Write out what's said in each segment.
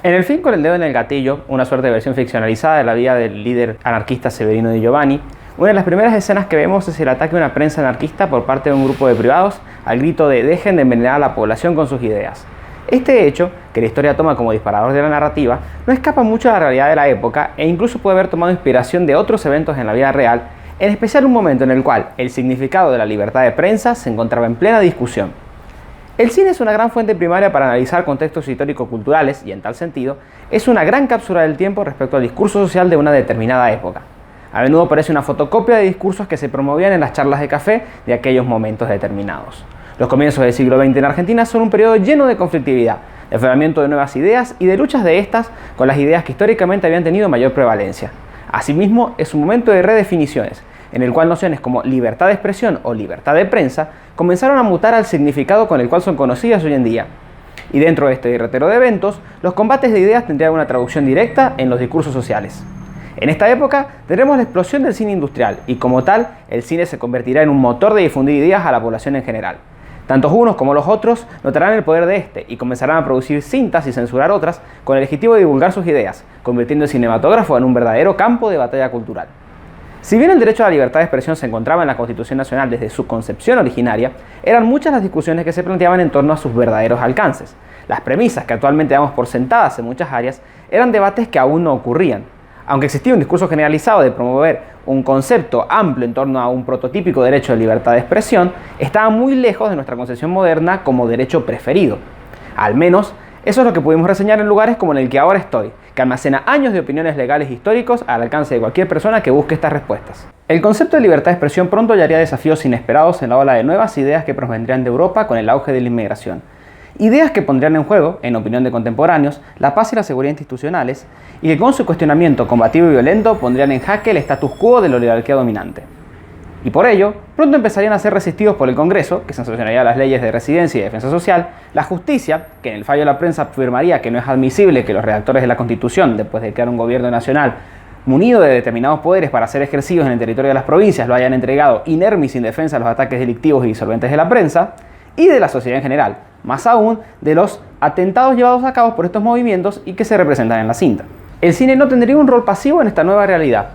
En El fin con el dedo en el gatillo, una suerte de versión ficcionalizada de la vida del líder anarquista Severino Di Giovanni, una de las primeras escenas que vemos es el ataque a una prensa anarquista por parte de un grupo de privados al grito de "dejen de envenenar a la población con sus ideas". Este hecho, que la historia toma como disparador de la narrativa, no escapa mucho a la realidad de la época e incluso puede haber tomado inspiración de otros eventos en la vida real, en especial un momento en el cual el significado de la libertad de prensa se encontraba en plena discusión. El cine es una gran fuente primaria para analizar contextos histórico-culturales y, en tal sentido, es una gran cápsula del tiempo respecto al discurso social de una determinada época. A menudo parece una fotocopia de discursos que se promovían en las charlas de café de aquellos momentos determinados. Los comienzos del siglo XX en Argentina son un periodo lleno de conflictividad, de afloramiento de nuevas ideas y de luchas de estas con las ideas que históricamente habían tenido mayor prevalencia. Asimismo, es un momento de redefiniciones, en el cual nociones como libertad de expresión o libertad de prensa comenzaron a mutar al significado con el cual son conocidas hoy en día. Y dentro de este derrotero de eventos, los combates de ideas tendrían una traducción directa en los discursos sociales. En esta época tendremos la explosión del cine industrial y, como tal, el cine se convertirá en un motor de difundir ideas a la población en general. Tanto unos como los otros notarán el poder de este y comenzarán a producir cintas y censurar otras con el objetivo de divulgar sus ideas, convirtiendo el cinematógrafo en un verdadero campo de batalla cultural. Si bien el derecho a la libertad de expresión se encontraba en la Constitución Nacional desde su concepción originaria, eran muchas las discusiones que se planteaban en torno a sus verdaderos alcances. Las premisas que actualmente damos por sentadas en muchas áreas eran debates que aún no ocurrían. Aunque existía un discurso generalizado de promover un concepto amplio en torno a un prototípico derecho de libertad de expresión, estaba muy lejos de nuestra concepción moderna como derecho preferido. Al menos, eso es lo que pudimos reseñar en lugares como en el que ahora estoy, que almacena años de opiniones legales históricos al alcance de cualquier persona que busque estas respuestas. El concepto de libertad de expresión pronto hallaría desafíos inesperados en la ola de nuevas ideas que provendrían de Europa con el auge de la inmigración. Ideas que pondrían en juego, en opinión de contemporáneos, la paz y la seguridad institucionales, y que con su cuestionamiento combativo y violento pondrían en jaque el status quo de la oligarquía dominante. Y por ello, pronto empezarían a ser resistidos por el Congreso, que sancionaría las leyes de residencia y defensa social, la justicia, que en el fallo de la prensa afirmaría que no es admisible que los redactores de la Constitución, después de crear un gobierno nacional munido de determinados poderes para ser ejercidos en el territorio de las provincias, lo hayan entregado inerme y sin defensa a los ataques delictivos y disolventes de la prensa, y de la sociedad en general, más aún de los atentados llevados a cabo por estos movimientos y que se representan en la cinta. El cine no tendría un rol pasivo en esta nueva realidad.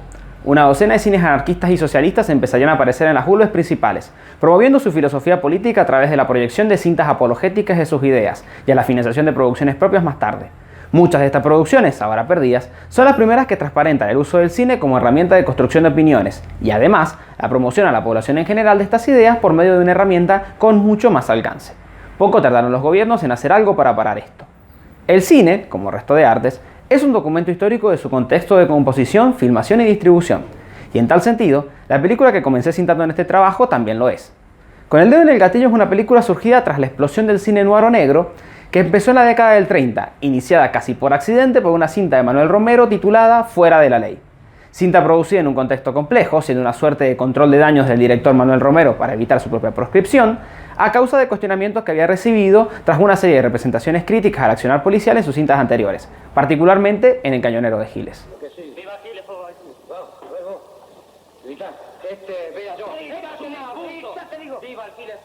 Una docena de cines anarquistas y socialistas empezarían a aparecer en las urbes principales, promoviendo su filosofía política a través de la proyección de cintas apologéticas de sus ideas y a la financiación de producciones propias más tarde. Muchas de estas producciones, ahora perdidas, son las primeras que transparentan el uso del cine como herramienta de construcción de opiniones y además la promoción a la población en general de estas ideas por medio de una herramienta con mucho más alcance. Poco tardaron los gobiernos en hacer algo para parar esto. El cine, como el resto de artes, es un documento histórico de su contexto de composición, filmación y distribución. Y en tal sentido, la película que comencé citando en este trabajo también lo es. Con el dedo en el gatillo es una película surgida tras la explosión del cine noir o negro que empezó en la década del 30, iniciada casi por accidente por una cinta de Manuel Romero titulada Fuera de la Ley. Cinta producida en un contexto complejo, siendo una suerte de control de daños del director Manuel Romero para evitar su propia proscripción, a causa de cuestionamientos que había recibido tras una serie de representaciones críticas al accionar policial en sus cintas anteriores, particularmente en El Cañonero de Giles. ¡Viva Giles!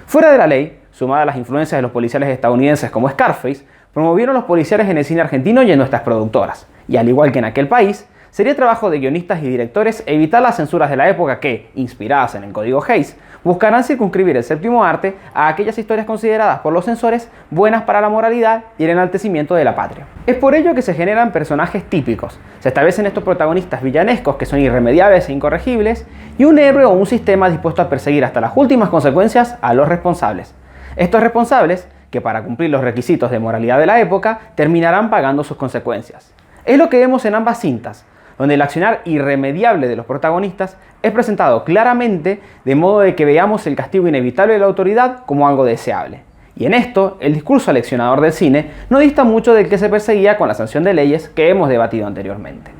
Fuera de la Ley, sumada a las influencias de los policiales estadounidenses como Scarface, promovieron los policiales en el cine argentino y en nuestras productoras. Y al igual que en aquel país, sería trabajo de guionistas y directores evitar las censuras de la época que, inspiradas en el Código Hays, buscarán circunscribir el séptimo arte a aquellas historias consideradas por los censores buenas para la moralidad y el enaltecimiento de la patria. Es por ello que se generan personajes típicos, se establecen estos protagonistas villanescos que son irremediables e incorregibles, y un héroe o un sistema dispuesto a perseguir hasta las últimas consecuencias a los responsables. Estos responsables, que para cumplir los requisitos de moralidad de la época, terminarán pagando sus consecuencias. Es lo que vemos en ambas cintas, donde el accionar irremediable de los protagonistas es presentado claramente de modo de que veamos el castigo inevitable de la autoridad como algo deseable. Y en esto, el discurso aleccionador del cine no dista mucho del que se perseguía con la sanción de leyes que hemos debatido anteriormente.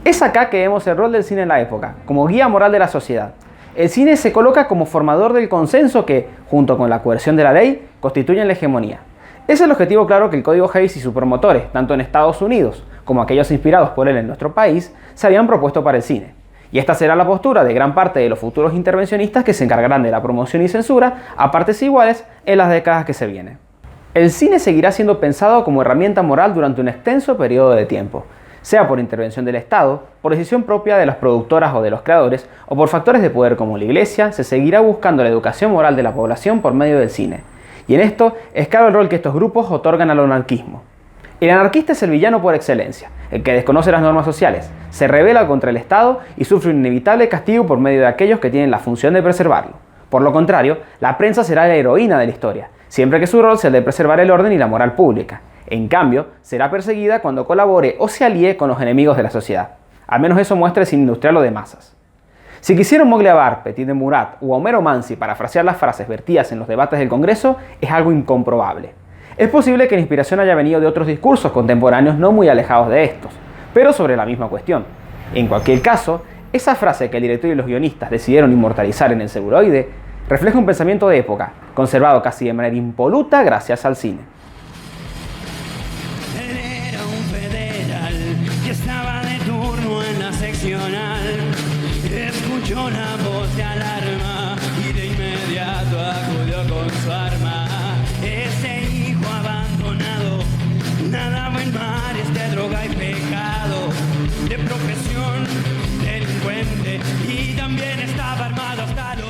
Es acá que vemos el rol del cine en la época, como guía moral de la sociedad. El cine se coloca como formador del consenso que, junto con la coerción de la ley, constituyen la hegemonía. Es el objetivo claro que el Código Hays y sus promotores, tanto en Estados Unidos como aquellos inspirados por él en nuestro país, se habían propuesto para el cine. Y esta será la postura de gran parte de los futuros intervencionistas que se encargarán de la promoción y censura a partes iguales en las décadas que se vienen. El cine seguirá siendo pensado como herramienta moral durante un extenso periodo de tiempo, sea por intervención del Estado, por decisión propia de las productoras o de los creadores, o por factores de poder como la Iglesia. Se seguirá buscando la educación moral de la población por medio del cine. Y en esto es claro el rol que estos grupos otorgan al anarquismo. El anarquista es el villano por excelencia, el que desconoce las normas sociales, se rebela contra el Estado y sufre un inevitable castigo por medio de aquellos que tienen la función de preservarlo. Por lo contrario, la prensa será la heroína de la historia, siempre que su rol sea el de preservar el orden y la moral pública. En cambio, será perseguida cuando colabore o se alíe con los enemigos de la sociedad. Al menos eso muestra el cine industrial o de masas. Si quisieron Mowgli Abar, Petit de Murat o Homero Manzi parafrasear las frases vertidas en los debates del Congreso, es algo incomprobable. Es posible que la inspiración haya venido de otros discursos contemporáneos no muy alejados de estos, pero sobre la misma cuestión. En cualquier caso, esa frase que el director y los guionistas decidieron inmortalizar en el celuloide refleja un pensamiento de época, conservado casi de manera impoluta gracias al cine. Él era un federal que estaba de turno en la seccional. Escuchó la voz de alarma y de inmediato acudió con su arma. Ese hijo abandonado nadaba en mares de droga y pecado, de profesión delincuente, y también estaba armado hasta los